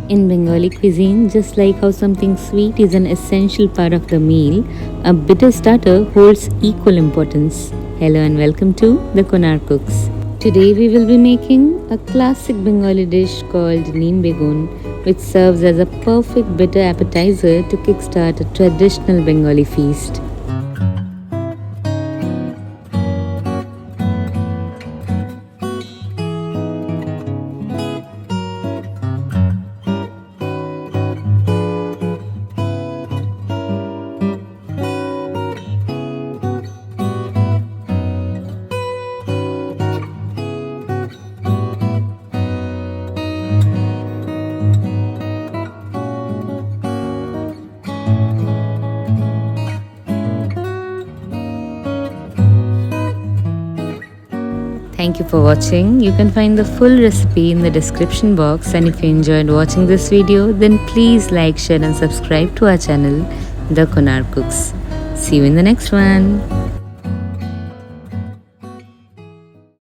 In Bengali cuisine, just like how something sweet is an essential part of the meal, a bitter starter holds equal importance. Hello and welcome to the Konar Cooks. Today we will be making a classic Bengali dish called Neem Begun, which serves as a perfect bitter appetizer to kickstart a traditional Bengali feast. Thank you for watching. You can find the full recipe in the description box, and if you enjoyed watching this video, then please like, share and subscribe to our channel, The Konar Cooks. See you in the next one.